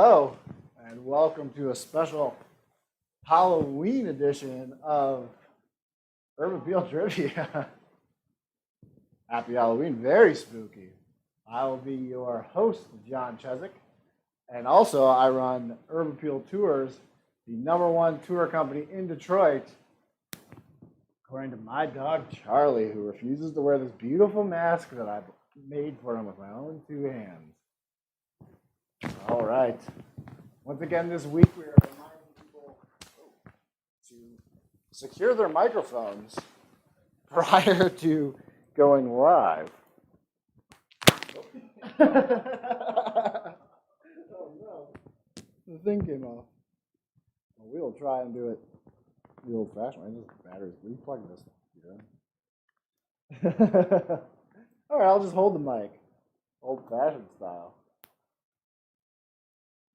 Hello, and welcome to a special Halloween edition of Urban Appeal Trivia. Happy Halloween, very spooky. I will be your host, John Chezik, and also I run Urban Appeal Tours, the #1 tour company in Detroit, according to my dog Charlie, who refuses to wear this beautiful mask that I made for him with my own 2 hands. All right. Once again this week, we are reminding people to secure their microphones prior to going live. Oh no. The thing came off. Well, we'll try and do it the old-fashioned way. This battery's replug this. All right, I'll just hold the mic, old-fashioned style.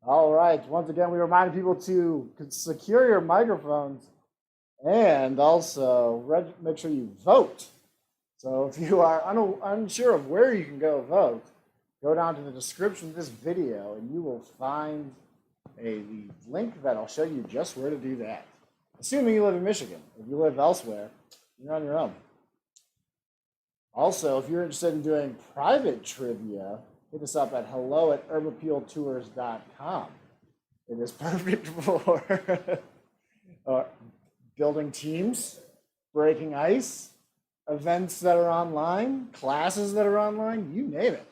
All right. Once again, we remind people to secure your microphones and also make sure you vote. So if you are unsure of where you can go vote, go down to the description of this video and you will find a link that'll show you just where to do that. Assuming you live in Michigan. If you live elsewhere, you're on your own. Also, if you're interested in doing private trivia, hit us up at hello@urbanappealtours.com. It is perfect for building teams, breaking ice, events that are online, classes that are online, you name it.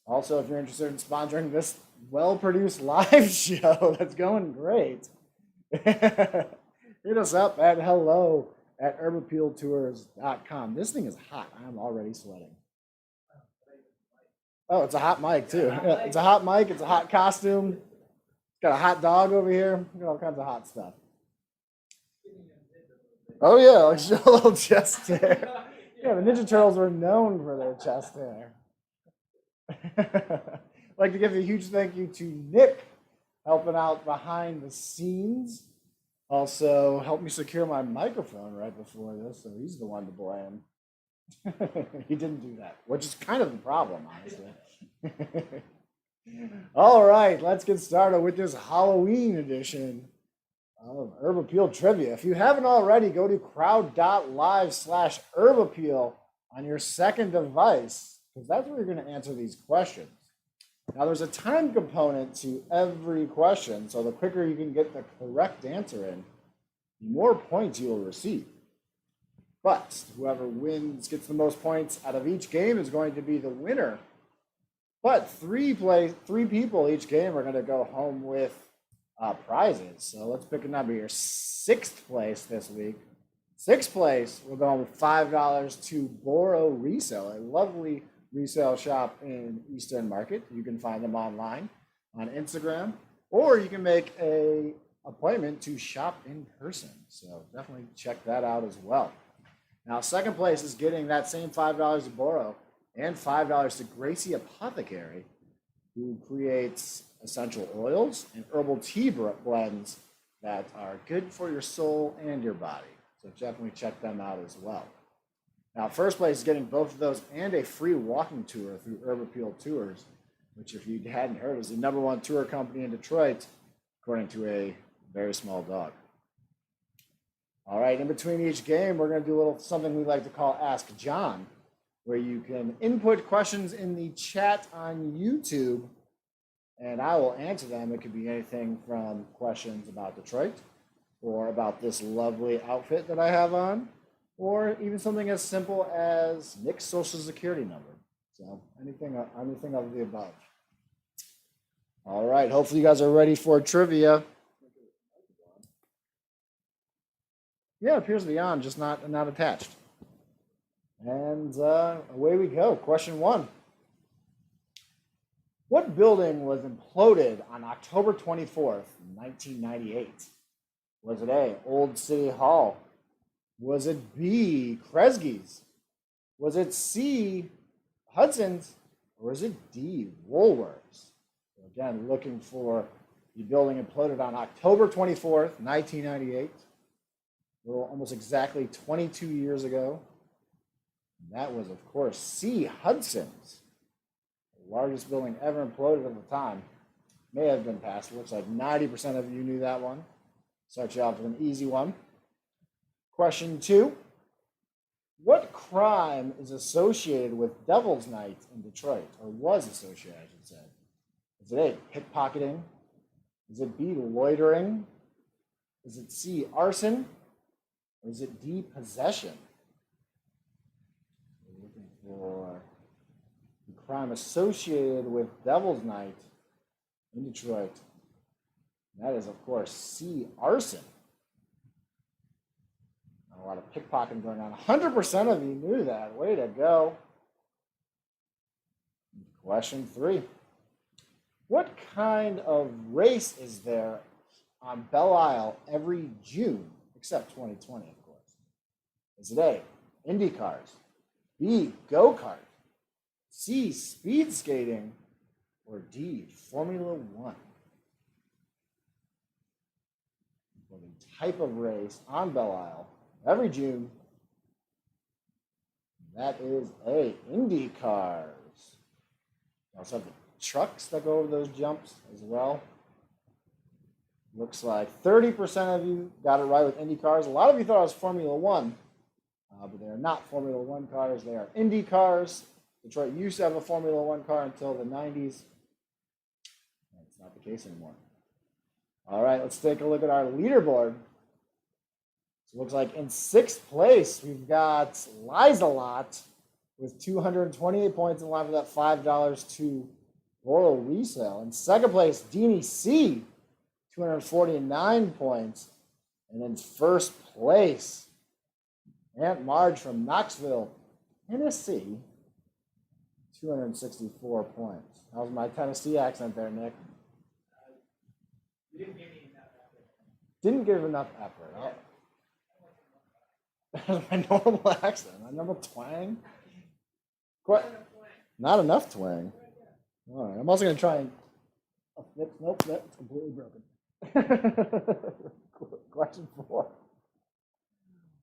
Also, if you're interested in sponsoring this well-produced live show that's going great, hit us up at hello@urbanappealtours.com. This thing is hot. I'm already sweating. Oh, it's a hot mic, too. Yeah, it's a hot mic. It's a hot costume. Got a hot dog over here. Got all kinds of hot stuff. Oh, yeah. Like show a little chest hair. Yeah, the Ninja Turtles were known for their chest hair. I'd like to give a huge thank you to Nick, helping out behind the scenes. Also, helped me secure my microphone right before this, so he's the one to blame. He didn't do that, which is kind of the problem, honestly. All right, let's get started with this Halloween edition of Urban Appeal Trivia. If you haven't already, go to crowd.live/UrbanAppeal on your second device, because that's where you're going to answer these questions. Now, there's a time component to every question, so the quicker you can get the correct answer in, the more points you will receive. But whoever gets the most points out of each game is going to be the winner. But three people each game are going to go home with prizes. So let's pick a number here. 6th place this week. 6th place, we're going with $5 to Boro Resale, a lovely resale shop in Eastern Market. You can find them online on Instagram, or you can make an appointment to shop in person. So definitely check that out as well. Now, 2nd place is getting that same $5 to Boro and $5 to Gracie Apothecary, who creates essential oils and herbal tea blends that are good for your soul and your body. So definitely check them out as well. Now, 1st place is getting both of those and a free walking tour through Urban Appeal Tours, which, if you hadn't heard, is the #1 tour company in Detroit, according to a very small dog. All right, in between each game, we're going to do something we like to call Ask John, where you can input questions in the chat on YouTube, and I will answer them. It could be anything from questions about Detroit, or about this lovely outfit that I have on, or even something as simple as Nick's social security number. So anything of the above. All right, hopefully you guys are ready for trivia. Yeah, it appears to be on, just not attached. And away we go. Question 1. What building was imploded on October 24th, 1998? Was it A, Old City Hall? Was it B, Kresge's? Was it C, Hudson's? Or was it D, Woolworths? So again, looking for the building imploded on October 24th, 1998. Almost exactly 22 years ago. And that was, of course, C, Hudson's, the largest building ever imploded at the time. may have been passed. It looks like 90% of you knew that one. Start you off with an easy one. Question 2. What crime is associated with Devil's Night in Detroit, or was associated, I should say? Is it A, pickpocketing? Is it B, loitering? Is it C, arson? Or is it D, possession? We're looking for the crime associated with Devil's Night in Detroit. And that is, of course, C, arson. A lot of pickpocketing going on. 100% of you knew that. Way to go. Question 3. What kind of race is there on Belle Isle every June, except 2020, of course? Is it A, Indy cars, B, go-kart, C, speed skating, or D, Formula One? For the type of race on Belle Isle every June, that is A, Indy cars. We also have the trucks that go over those jumps as well. Looks like 30% of you got it right with Indy cars. A lot of you thought it was Formula One, but they are not Formula One cars. They are Indy cars. Detroit used to have a Formula One car until the 90s. That's not the case anymore. All right, let's take a look at our leaderboard. So it looks like in 6th place, we've got Liza-Lot with 228 points in line for that $5 to Boro resale. In 2nd place, Deanie C, 249 points. And in 1st place, Aunt Marge from Knoxville, Tennessee, 264 points. That was my Tennessee accent there, Nick. You didn't give me enough effort. Didn't give enough effort. Oh. That's my normal accent, my normal twang. Not enough twang. All right, I'm also going to try and. Oh, nope, it's completely broken. Question 4.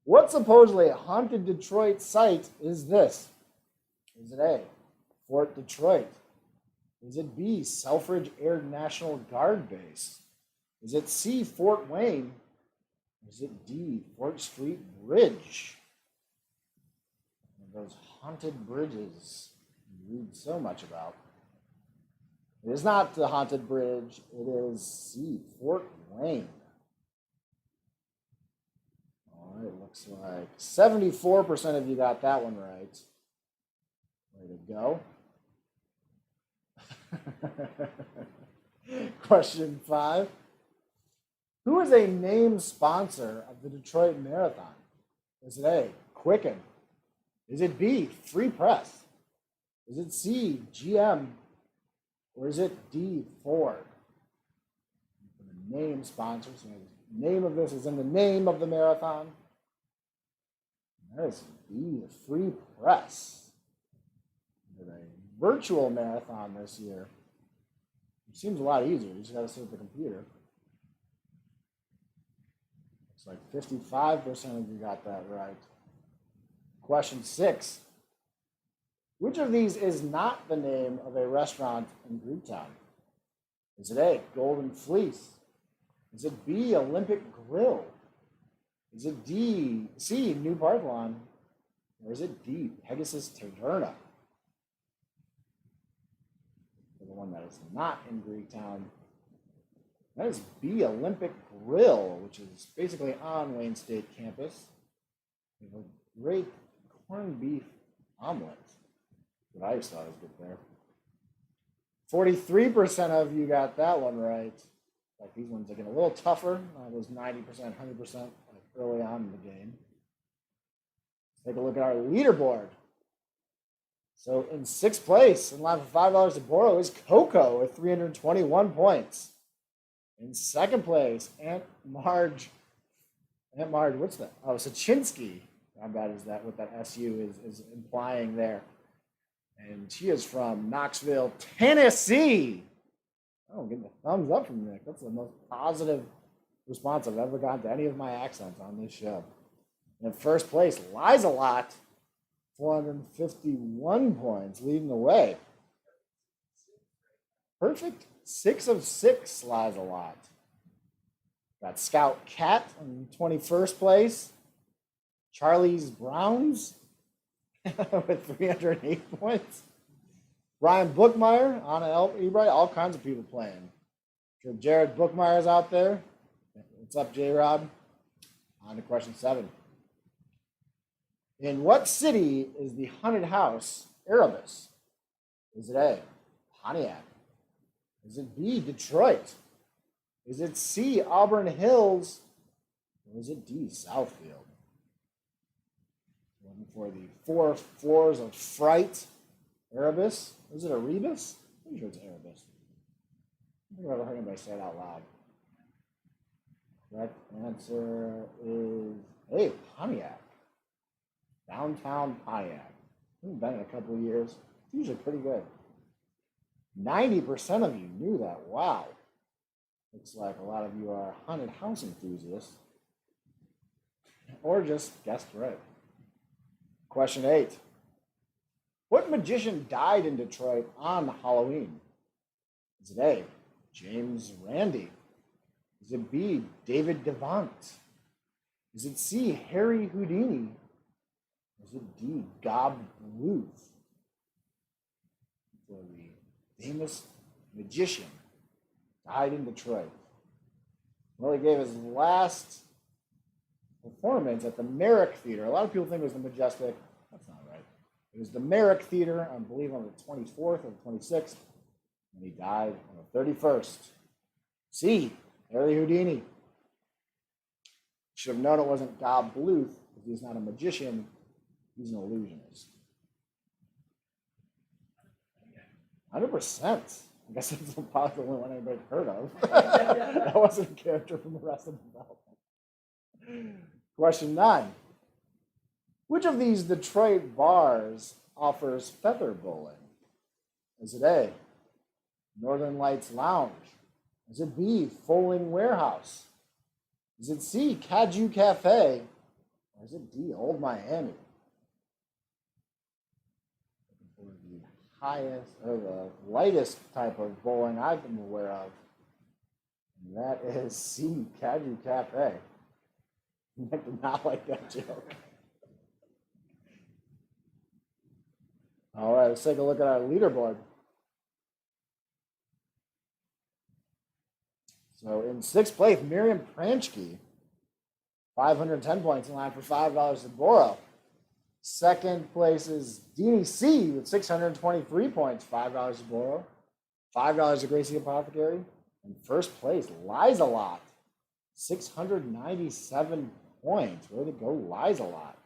What supposedly haunted Detroit site is this? Is it A, Fort Detroit? Is it B, Selfridge Air National Guard Base? Is it C, Fort Wayne? Or is it D, Fort Street Bridge? One of those haunted bridges you read so much about. It is not the haunted bridge. It is C, Fort Wayne. All right, looks like 74% of you got that one right. Way to go. Question 5. Who is a named sponsor of the Detroit Marathon? Is it A, Quicken? Is it B, Free Press? Is it C, GM? Or is it D, Ford? The name sponsor, so the name of this is in the name of the marathon. That is B, the Free Press. Did a virtual marathon this year. It seems a lot easier. You just got to sit at the computer. Looks like 55% of you got that right. Question 6. Which of these is not the name of a restaurant in Greektown? Is it A, Golden Fleece? Is it B, Olympic Grill? Is it C, New Partholon? Or is it D, Pegasus Taverna? For the one that is not in Greektown, that is B, Olympic Grill, which is basically on Wayne State campus. They have a great corned beef omelet. What I just thought was good there. 43% of you got that one right. Like these ones are getting a little tougher. Those 90%, 100% like early on in the game. Let's take a look at our leaderboard. So in 6th place, in line for $5 to Boro, is Coco with 321 points. In 2nd place, Aunt Marge, what's that? Oh, Sachinsky. How bad is that? What that SU is implying there. And she is from Knoxville, Tennessee. Oh, I'm getting a thumbs up from Nick. That's the most positive response I've ever gotten to any of my accents on this show. And in 1st place, Liza-Lot, 451 points, leading the way. Perfect 6 of 6 lies a lot. Got Scout Cat in 21st place. Charlie's Browns with 308 points. Brian Bookmeyer, Anna Ebright, all kinds of people playing. Sure, Jared Bookmeyer's out there. What's up, J-Rob? On to question 7. In what city is the haunted house Erebus? Is it A, Pontiac? Is it B, Detroit? Is it C, Auburn Hills? Or is it D, Southfield? Looking for the 4 floors of fright. Erebus? Is it Erebus? I'm pretty sure it's Erebus. I don't think I've ever heard anybody say it out loud. Correct answer is A, Pontiac. Downtown Pontiac. I haven't been in a couple of years. It's usually pretty good. 90% of you knew that. Wow. Looks like a lot of you are haunted house enthusiasts. Or just guessed right. Question 8. What magician died in Detroit on Halloween? Is it A, James Randi? Is it B, David Devant? Is it C, Harry Houdini? Or is it D, Gob Bluth? For the famous magician died in Detroit. Well, he gave his last performance at the Merrick Theater. A lot of people think it was the Majestic. That's not right. It was the Merrick Theater, I believe, on the 24th or the 26th, and he died on the 31st. C, Harry Houdini. Should have known it wasn't Gob Bluth, because he's not a magician, he's an illusionist. 100%. I guess that's probably the only one anybody's heard of. That wasn't a character from Arrested Development. Question 9. Which of these Detroit bars offers feather bowling? Is it A, Northern Lights Lounge? Is it B, Foaling Warehouse? Is it C, Caju Cafe? Or is it D, Old Miami? For the highest or the lightest type of bowling I've been aware of, and that is C, Caju Cafe. I did not like that joke. All right, let's take a look at our leaderboard. So in 6th place, Miriam Pranchke, 510 points in line for $5 to borrow. 2nd place is Deanie C with 623 points, $5 to borrow. $5 to Gracie Apothecary. And 1st place, Liza Lot, 697 points. Way to go, Liza Lot.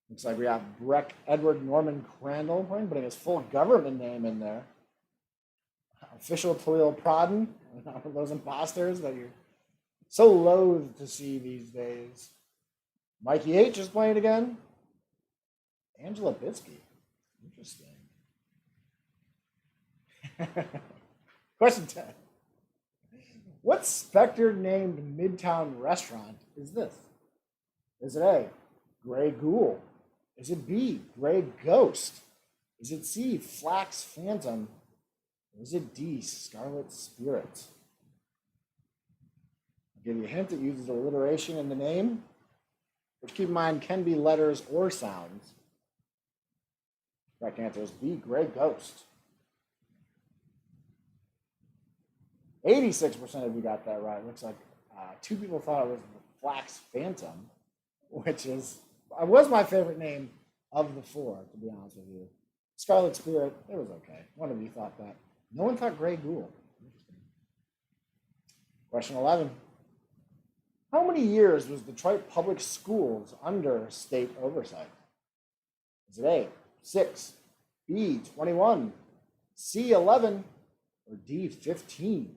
Looks like we got Breck Edward Norman Crandall putting his full government name in there. Official Talil Prodden, those imposters that you're so loath to see these days. Mikey H is playing again. Angela Bitsky. Interesting. Question 10. What Spectre-named Midtown restaurant is this? Is it A, Grey Ghoul? Is it B, Grey Ghost? Is it C, Flax Phantom? Or is it D, Scarlet Spirit? I'll give you a hint. It uses alliteration in the name, which, keep in mind, can be letters or sounds. Correct answer is B, Grey Ghost. 86% of you got that right. Looks like 2 people thought it was the Flax Phantom, which was my favorite name of the 4, to be honest with you. Scarlet Spirit, it was okay. One of you thought that. No one thought Grey Ghoul. Interesting. Question 11. How many years was Detroit Public Schools under state oversight? Is it A, 6, B, 21, C, 11, or D, 15?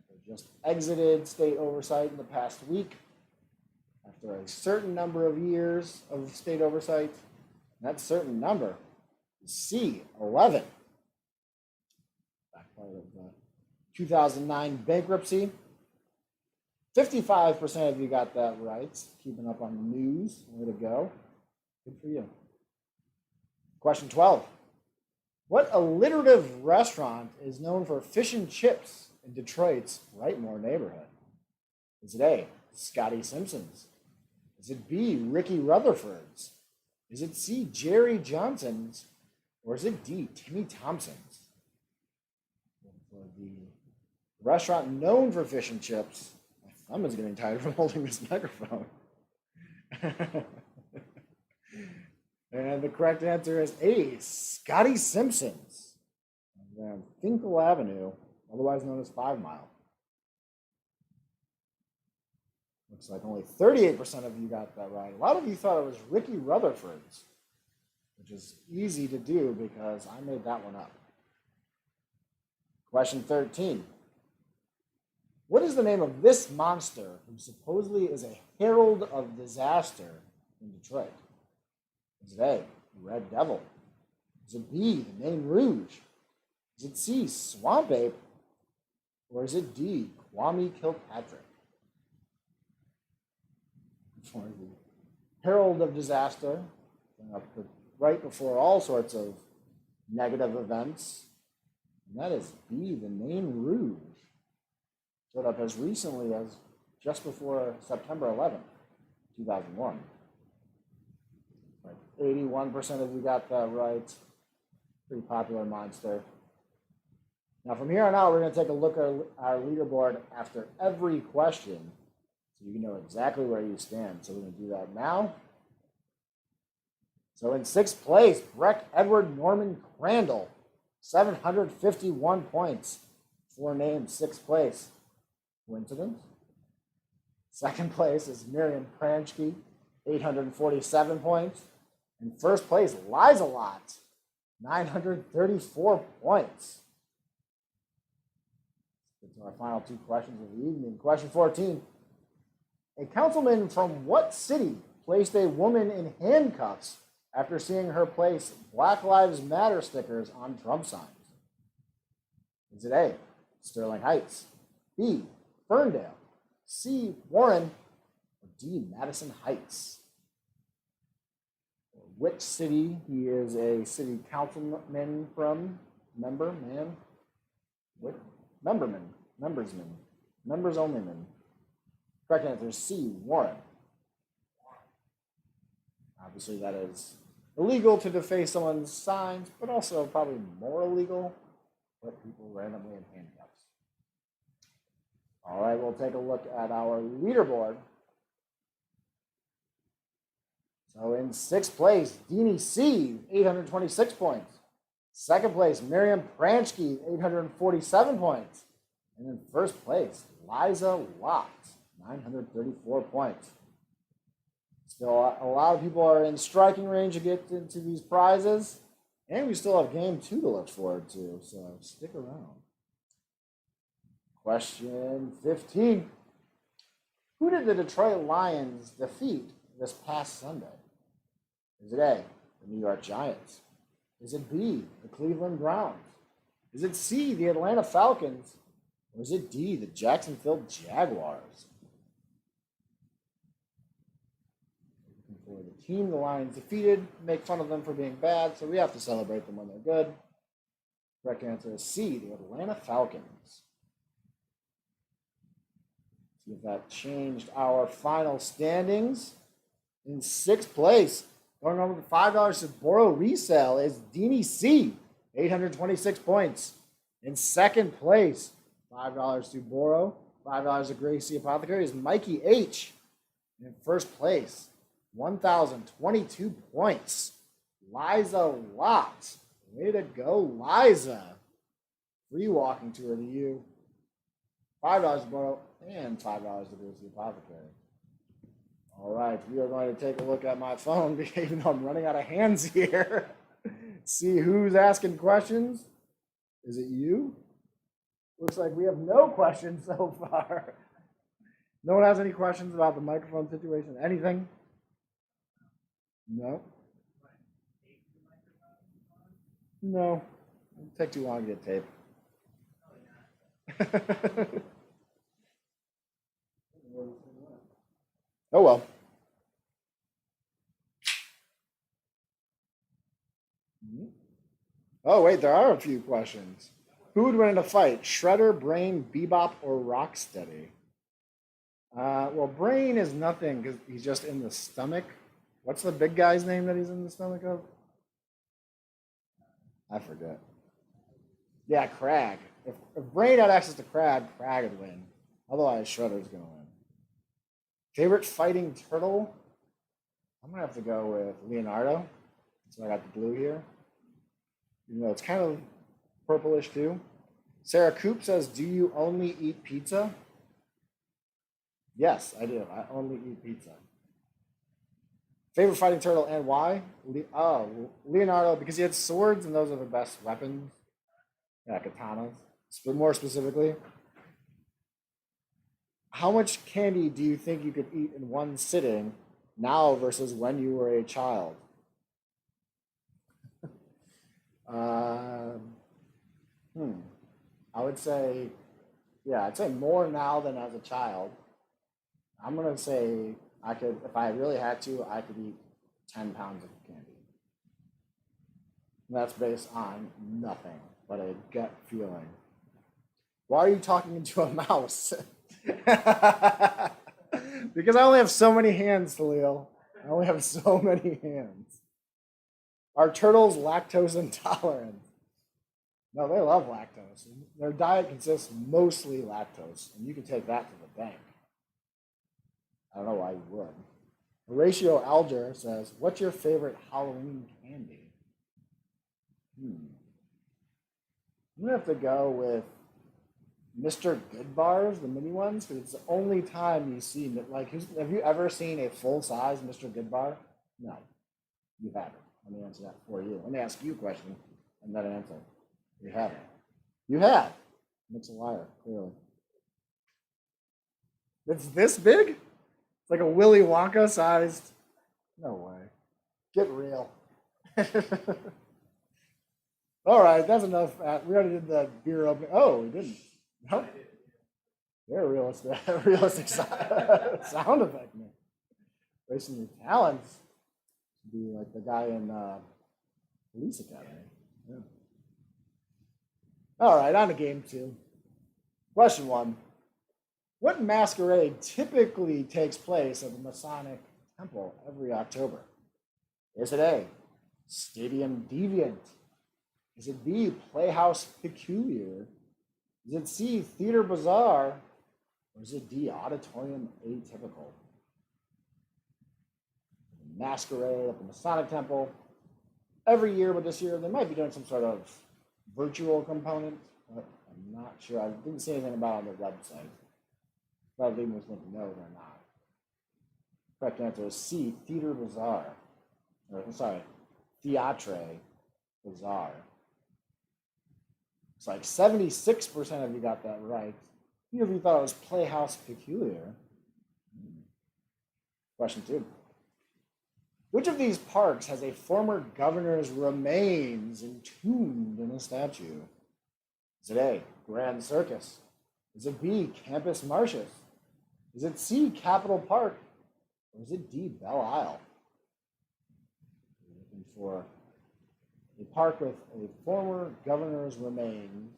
They just exited state oversight in the past week after a certain number of years of state oversight. And that certain number is C, 11. Back part of the 2009 bankruptcy. 55% of you got that right. Keeping up on the news. Way to go. Good for you. Question 12. What alliterative restaurant is known for fish and chips in Detroit's Brightmoor neighborhood? Is it A, Scotty Simpson's? Is it B, Ricky Rutherford's? Is it C, Jerry Johnson's? Or is it D, Timmy Thompson's? For the restaurant known for fish and chips, my thumb is getting tired from holding this microphone. And the correct answer is A, Scotty Simpson's on Finkel Avenue, otherwise known as 5 Mile. Looks like only 38% of you got that right. A lot of you thought it was Ricky Rutherford's, which is easy to do because I made that one up. Question 13. What is the name of this monster who supposedly is a herald of disaster in Detroit? Is it A, Red Devil? Is it B, the Nain Rouge? Is it C, Swamp Ape? Or is it D, Kwame Kilpatrick? For the herald of disaster, right before all sorts of negative events, and that is B, the Nain Rouge. Showed up as recently as just before September 11th, 2001. 81% of you got that right. Pretty popular monster. Now from here on out, we're going to take a look at our leaderboard after every question so you can know exactly where you stand. So we're going to do that now. So in 6th place, Breck Edward Norman Crandall, 751 points. 4 names, 6th place. Coincidence? 2nd place is Miriam Pranchke, 847 points. In 1st place, Liza Lot, 934 points. Let's get to our final 2 questions of the evening. Question 14. A councilman from what city placed a woman in handcuffs after seeing her place Black Lives Matter stickers on Trump signs? Is it A, Sterling Heights, B, Ferndale, C, Warren, or D, Madison Heights? Which city he is a city councilman from? Member, man? What? Memberman, membersman, members only man. Correct answer is C, Warren. Obviously, that is illegal to deface someone's signs, but also probably more illegal to put people randomly in handcuffs. All right, we'll take a look at our leaderboard. So in 6th place, Deanie C, 826 points. 2nd place, Miriam Pranchke, 847 points. And in 1st place, Liza Lott, 934 points. Still, a lot of people are in striking range to get into these prizes. And we still have game 2 to look forward to, so stick around. Question 15. Who did the Detroit Lions defeat this past Sunday? Is it A, the New York Giants? Is it B, the Cleveland Browns? Is it C, the Atlanta Falcons? Or is it D, the Jacksonville Jaguars? For the team the Lions defeated, make fun of them for being bad, so we have to celebrate them when they're good. Correct answer is C, the Atlanta Falcons. See if that changed our final standings. In 6th place, going over to $5 to Boro Resale is Deanie C, 826 points. In 2nd place, $5 to Boro, $5 to Gracie Apothecary is Mikey H. In 1st place, 1,022 points, Liza Lott. Way to go, Liza. Free walking tour to you. $5 to Boro and $5 to Gracie Apothecary. All right, we are going to take a look at my phone, even though I'm running out of hands here. See who's asking questions. Is it you? Looks like we have no questions so far. No one has any questions about the microphone situation? Anything? No? No. It'll take too long to get tape. Oh well. Oh, wait, there are a few questions. Who would win in a fight, Shredder, Brain, Bebop, or Rocksteady? Well, Brain is nothing because he's just in the stomach. What's the big guy's name that he's in the stomach of? I forget. Yeah, Crag. If Brain had access to Crag, Crag would win. Otherwise, Shredder's going to win. Favorite fighting turtle? I'm going to have to go with Leonardo. So I got the blue here. Even though it's kind of purplish too. Sarah Coop says, do you only eat pizza? Yes, I do. I only eat pizza. Favorite fighting turtle and why? Leonardo, because he had swords and those are the best weapons. Yeah, katanas. But more specifically, how much candy do you think you could eat in one sitting now versus when you were a child? I would say, yeah, I'd say more now than as a child. I'm going to say I could, if I really had to, I could eat 10 pounds of candy. And that's based on nothing but a gut feeling. Why are you talking into a mouse? Because I only have so many hands, Khalil. I only have so many hands. Are turtles lactose intolerant? No, they love lactose. Their diet consists mostly lactose, and you can take that to the bank. I don't know why you would. Horatio Alger says, what's your favorite Halloween candy? I'm going to have to go with Mr. Good Bars, the mini ones, because it's the only time you see, like, have you ever seen a full-size Mr. Good Bar? No, you haven't. Let me answer that for you. Let me ask you a question and then answer. You haven't. You have. Nick's a liar, clearly. It's this big? It's like a Willy Wonka sized. No way. Get real. All right, that's enough. We already did the beer opening. Oh, we didn't. No. Very realistic sound effect, man. Wasting your talents to be like the guy in Police Academy. Yeah. All right, on to game 2. Question 1. What masquerade typically takes place at the Masonic Temple every October? Is it A, Stadium Deviant? Is it B, Playhouse Peculiar? Is it C, Theater Bazaar? Or is it D, Auditorium Atypical? Masquerade at the Masonic Temple every year, but this year they might be doing some sort of virtual component. But I'm not sure. I didn't see anything about it on their website. But leave me with no, they're not. Correct answer is C, Theater Bazaar. Or, sorry, Theatre Bazaar. It's like 76% of you got that right. Few of you thought it was Playhouse Peculiar. Question 2. Which of these parks has a former governor's remains entombed in a statue? Is it A, Grand Circus? Is it B, Campus Martius? Is it C, Capitol Park? Or is it D, Belle Isle? We're looking for a park with a former governor's remains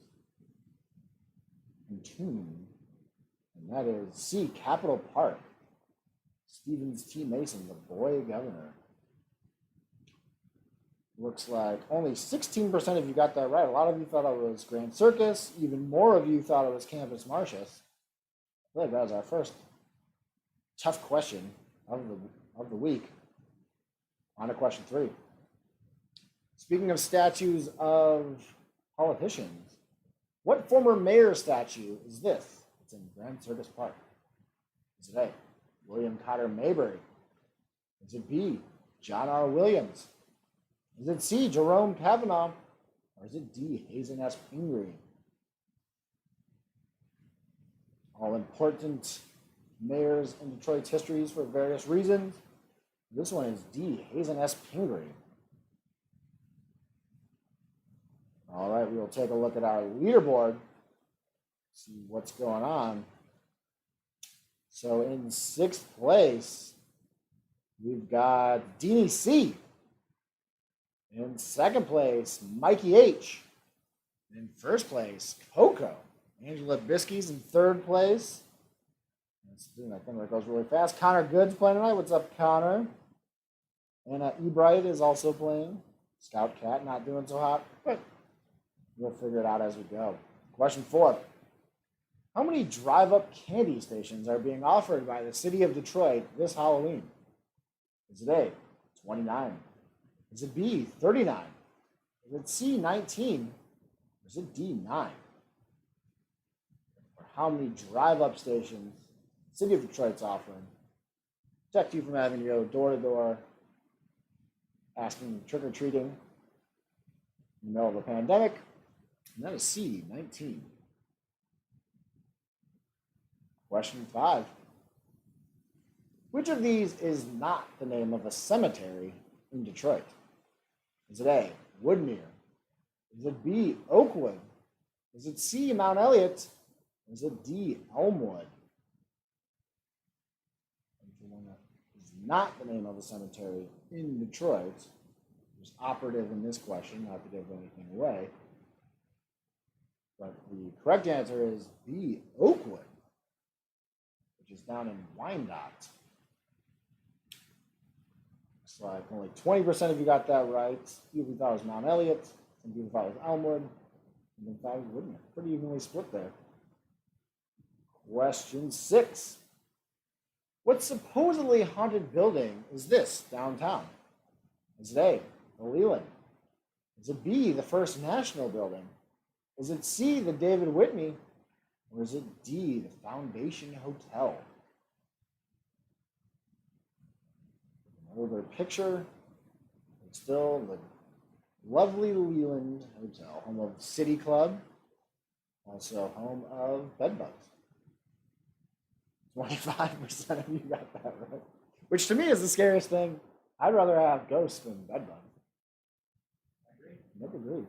entombed, and that is C, Capitol Park. Stevens T. Mason, the boy governor. Looks like only 16% of you got that right. A lot of you thought it was Grand Circus. Even more of you thought it was Campus Martius. I feel like that was our first tough question of the week. On to question 3. Speaking of statues of politicians, what former mayor statue is this? It's in Grand Circus Park. Is it A, William Cotter Mayberry? Is it B, John R. Williams? Is it C, Jerome Kavanaugh? Or is it D, Hazen S. Pingree? All important mayors in Detroit's histories for various reasons. This one is D, Hazen S. Pingree. All right, we will take a look at our leaderboard, see what's going on. So in 6th place, we've got Deanie C. In second place, Mikey H. In first place, Coco. Angela Biskey's in third place. It's doing that thing where it goes really fast. Connor Good's playing tonight. What's up, Connor? And E-Bright is also playing. Scout Cat not doing so hot, but we'll figure it out as we go. Question 4. How many drive-up candy stations are being offered by the city of Detroit this Halloween? Is it A, 29? Is it B, 39? Is it C, 19? Or is it D, 9? Or how many drive-up stations the city of Detroit's offering? Protect you from having to go door-to-door asking trick-or-treating in the middle of a pandemic. And that is C, 19. Question 5. Which of these is not the name of a cemetery in Detroit? Is it A, Woodmere? Is it B, Oakwood? Is it C, Mount Elliott? Or is it D, Elmwood? The one that is not the name of a cemetery in Detroit, was operative in this question, not to give anything away. But the correct answer is B, Oakwood, which is down in Wyandotte. Looks like only 20% of you got that right. People thought it was Mount Elliott, some people thought it was Elmwood, and then thought it was Woodmere. Pretty evenly split there. Question 6. What supposedly haunted building is this downtown? Is it A, the Leland? Is it B, the First National Building? Is it C, the David Whitney? Or is it D, the Foundation Hotel? An older picture, but still the lovely Leland Hotel, home of City Club, also home of Bedbugs. 25% of you got that right. Which to me is the scariest thing. I'd rather have ghosts than bedbugs. I agree. Never agree.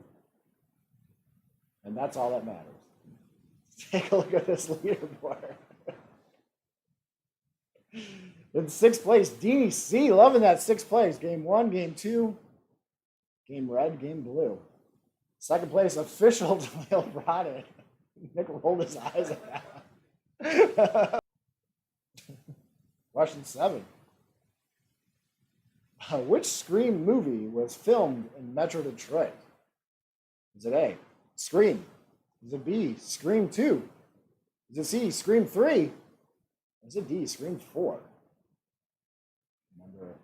And that's all that matters. Take a look at this leaderboard. In sixth place, DC, loving that sixth place. Game 1, game 2, game red, game blue. Second place, official DeLeo brought it. Nick rolled his eyes at that. Question 7. Which Scream movie was filmed in Metro Detroit? Is it A, Scream? Is it B, Scream 2? Is it C, Scream 3? Or is it D, Scream 4? Remember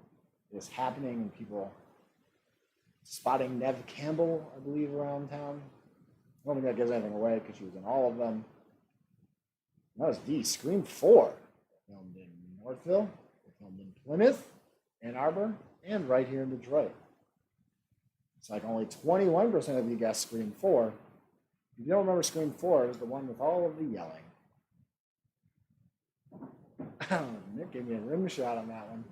this happening and people spotting Neve Campbell, I believe, around town. I don't think that gives anything away because she was in all of them. And that was D, Scream 4. Filmed in Northville, filmed in Plymouth, Ann Arbor, and right here in Detroit. It's like only 21% of you guessed Scream 4. If you don't remember Scream 4, it was the one with all of the yelling. Nick gave me a rim shot on that one.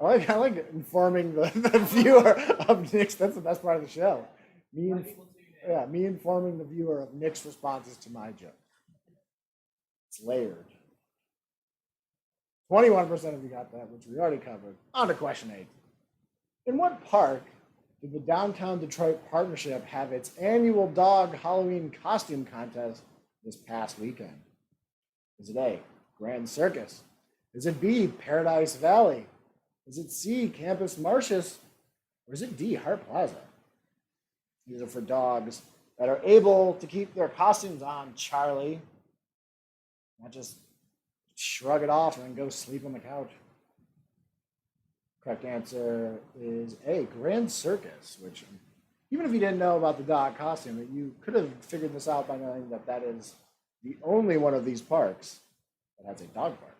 I like informing the viewer of Nick's. That's the best part of the show. Me informing the viewer of Nick's responses to my joke. It's layered. 21% of you got that, which we already covered. On to question 8. In what park did the Downtown Detroit Partnership have its annual dog Halloween costume contest this past weekend? Is it A, Grand Circus? Is it B, Paradise Valley? Is it C, Campus Martius? Or is it D, Hart Plaza? These are for dogs that are able to keep their costumes on, Charlie. Not just shrug it off and then go sleep on the couch. Correct answer is A, Grand Circus, which even if you didn't know about the dog costume, you could have figured this out by knowing that that is the only one of these parks that has a dog park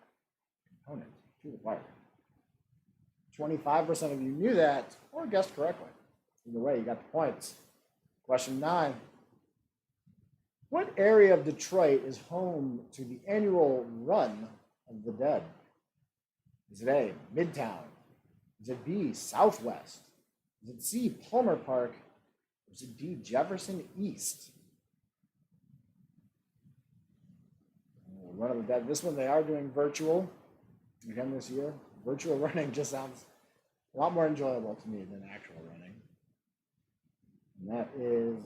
component to the park. 25% of you knew that or guessed correctly. Either way, you got the points. Question 9. What area of Detroit is home to the annual Run of the Dead? Is it A, Midtown? Is it B, Southwest? Is it C, Palmer Park? Or is it D, Jefferson East? Run of the Dead. This one they are doing virtual again this year. Virtual running just sounds a lot more enjoyable to me than actual running. And that is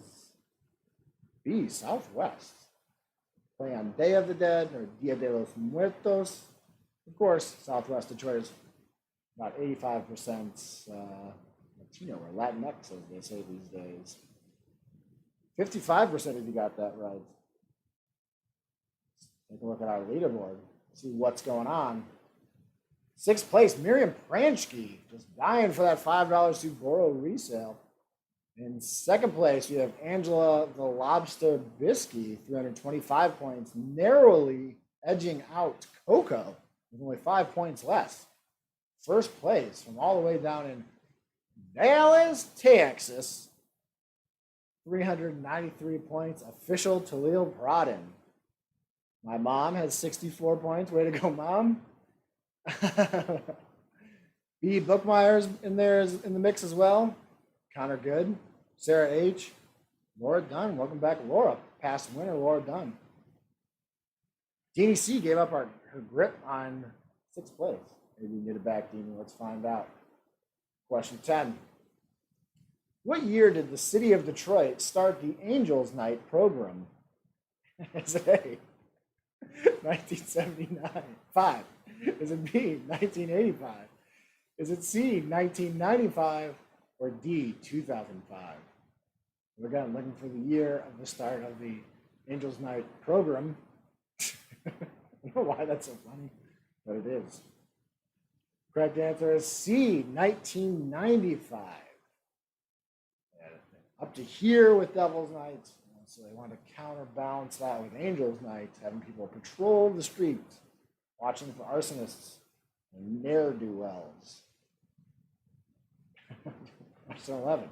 B, Southwest. Play on Day of the Dead or Dia de los Muertos. Of course, Southwest Detroit is about 85% Latino or Latinx, as they say these days. 55% if you got that right. Take a look at our leaderboard, see what's going on. 6th place, Miriam Pranchke, just dying for that $5 Subaru resale. In 2nd place, we have Angela the Lobster Bisky, 325 points, narrowly edging out Coco with only 5 points less. 1st place, from all the way down in Dallas, Texas, 393 points, official Talil Pradin. My mom has 64 points. Way to go, Mom. B. Bookmeyer's in there in the mix as well. Connor Good, Sarah H., Laura Dunn. Welcome back, Laura. Past winner, Laura Dunn. Deanie C gave up her grip on 6th place. Maybe you can get it back, Deanie. Let's find out. Question 10. What year did the city of Detroit start the Angels Night program? Is it A, 1979? 5. Is it B, 1985? Is it C, 1995? Or D, 2005? We're again looking for the year of the start of the Angels Night program. I don't know why that's so funny, but it is. Correct answer is C, 1995. Up to here with Devil's Night. So they want to counterbalance that with Angels Night, having people patrol the streets, watching for arsonists and ne'er-do-wells. Question 11.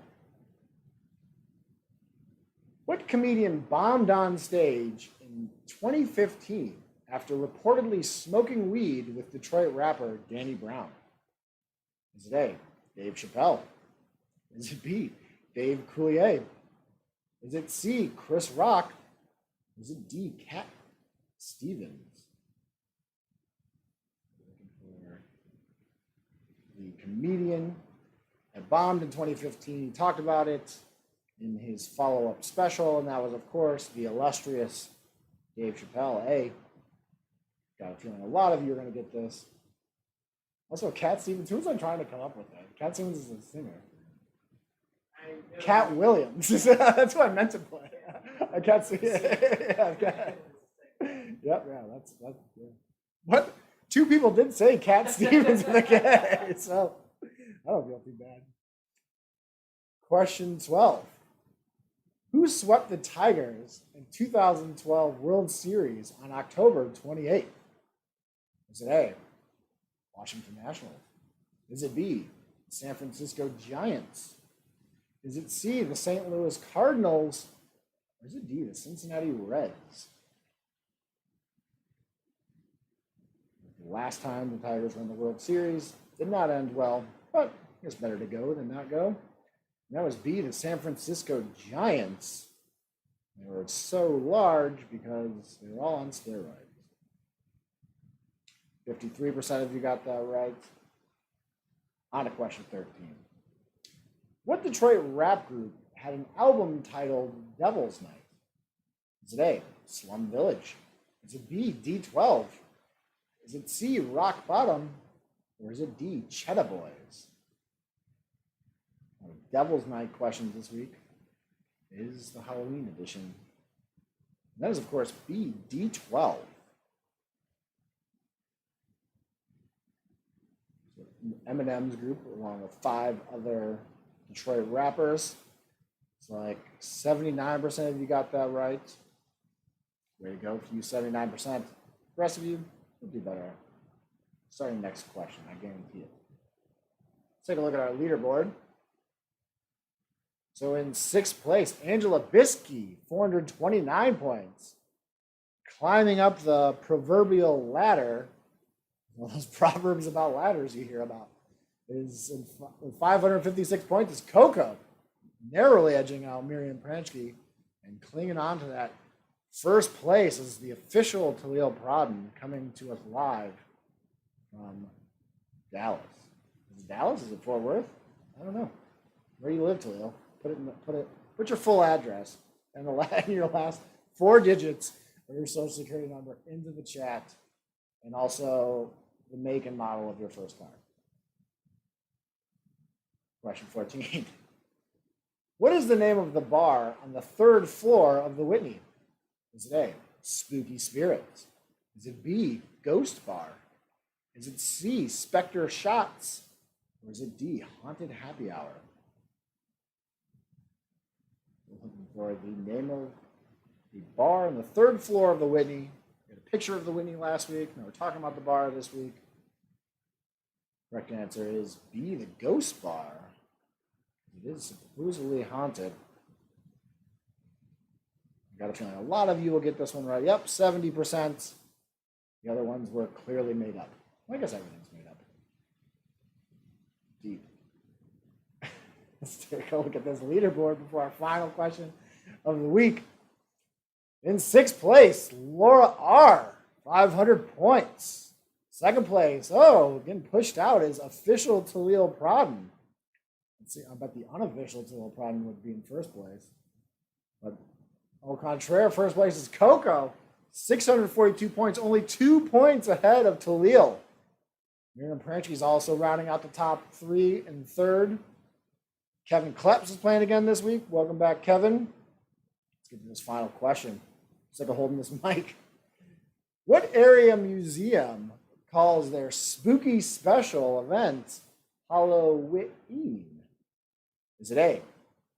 What comedian bombed on stage in 2015 after reportedly smoking weed with Detroit rapper Danny Brown? Is it A, Dave Chappelle? Is it B, Dave Coulier? Is it C, Chris Rock? Is it D, Cat Stevens? Looking for the comedian that bombed in 2015. He talked about it in his follow-up special, and that was, of course, the illustrious Dave Chappelle. A, got a feeling a lot of you are going to get this. Also, Cat Stevens. Who's I'm trying to come up with that? Cat Stevens is a singer. Cat Williams. That's what I meant to play. I can't see it. Yeah, that's yeah. What? 2 people did say Cat Stevens in the K, so I don't feel too bad. Question 12. Who swept the Tigers in 2012 World Series on October 28th? Is it A, Washington Nationals? Is it B, San Francisco Giants? Is it C, the St. Louis Cardinals? Or is it D, the Cincinnati Reds? The last time the Tigers won the World Series did not end well, but it's better to go than not go. And that was B, the San Francisco Giants. They were so large because they were all on steroids. 53% of you got that right. On to question 13. What Detroit rap group had an album titled Devil's Night? Is it A, Slum Village? Is it B, D12? Is it C, Rock Bottom? Or is it D, Cheetah Boys? Our Devil's Night questions this week is the Halloween edition. And that is, of course, B, D12. So Eminem's group, along with 5 other Detroit rappers. It's like 79% of you got that right. Way to go for you, 79%. The rest of you will do better. Starting next question, I guarantee it. Let's take a look at our leaderboard. So in 6th place, Angela Bisky, 429 points. Climbing up the proverbial ladder, all those proverbs about ladders you hear about, is with 556 points is Coco, narrowly edging out Miriam Pranchke and clinging on to that first place is the official Talil Pradin coming to us live from Dallas. Is it Dallas? Is it Fort Worth? I don't know. Where do you live, Talil? Put your full address and your last 4 digits of your social security number into the chat, and also the make and model of your first car. Question 14. What is the name of the bar on the 3rd floor of the Whitney? Is it A, Spooky Spirits? Is it B, Ghost Bar? Is it C, Spectre Shots? Or is it D, Haunted Happy Hour? We're looking for the name of the bar on the 3rd floor of the Whitney. We had a picture of the Whitney last week. Now we're talking about the bar this week. Correct answer is B, the Ghost Bar. It is supposedly haunted. I got a feeling a lot of you will get this one right. Yep, 70%. The other ones were clearly made up. Well, I guess everything's made up. Deep. Let's take a look at this leaderboard before our final question of the week. In 6th place, Laura R., 500 points. 2nd place, getting pushed out is official Talil Pradhan. Let's see, I bet the unofficial Talil Pradhan would be in 1st place. But au contraire, 1st place is Coco, 642 points, only 2 points ahead of Talil. Miriam Pranchi is also rounding out the top 3 and 3rd. Kevin Kleps is playing again this week. Welcome back, Kevin. Let's get to this final question. Sick of holding this mic. What area museum calls their spooky special event Halloween? Is it A,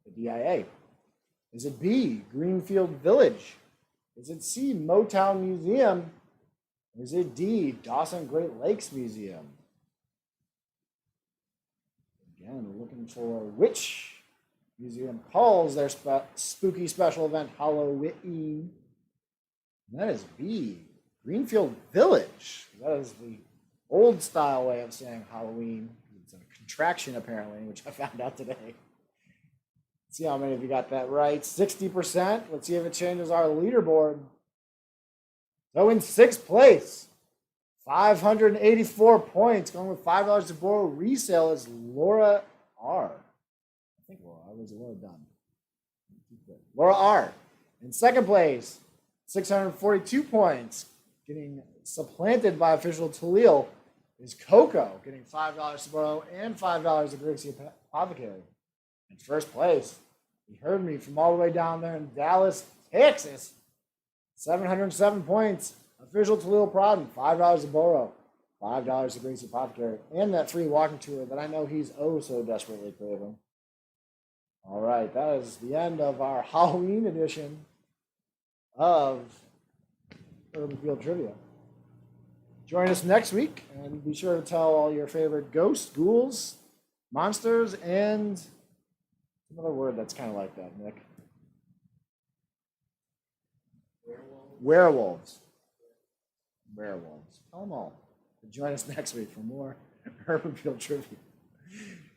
the DIA? Is it B, Greenfield Village? Is it C, Motown Museum? Or is it D, Dawson Great Lakes Museum? Again, we're looking for which museum calls their spooky special event Halloween. And that is B, Greenfield Village. That is the old style way of saying Halloween. It's a contraction, apparently, which I found out today. Let's see how many of you got that right. 60%. Let's see if it changes our leaderboard. So in 6th place, 584 points, going with $5 to borrow resale is Laura R. I think Laura R. Was Laura Dunn? Laura R. In 2nd place, 642 points, getting supplanted by official Talil, is Coco, getting $5 to borrow and $5 to Gracie Apothecary. In 1st place, you heard me from all the way down there in Dallas, Texas, 707 points. Official Talil Pradhan, $5 to borrow, $5 to Gracie Apothecary, and that free walking tour that I know he's oh so desperately craving. All right, that is the end of our Halloween edition of Urban Field Trivia. Join us next week, and be sure to tell all your favorite ghosts, ghouls, monsters, and another word that's kind of like that, Nick. Werewolves. Tell them all. Join us next week for more Urban Field Trivia.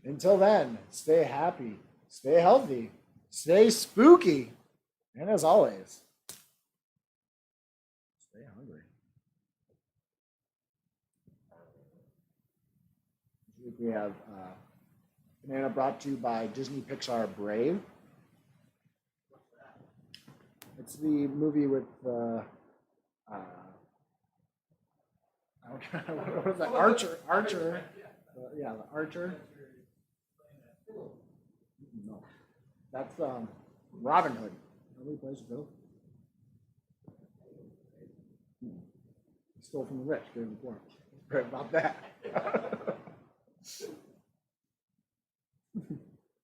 Until then, stay happy, stay healthy, stay spooky, and as always, stay hungry. This week we have Banana brought to you by Disney Pixar Brave. It's the movie with what is that? Archer. Yeah, the Archer. No, that's Robin Hood. Nobody plays with Bill. Stole from the rich. Good report. Great about that.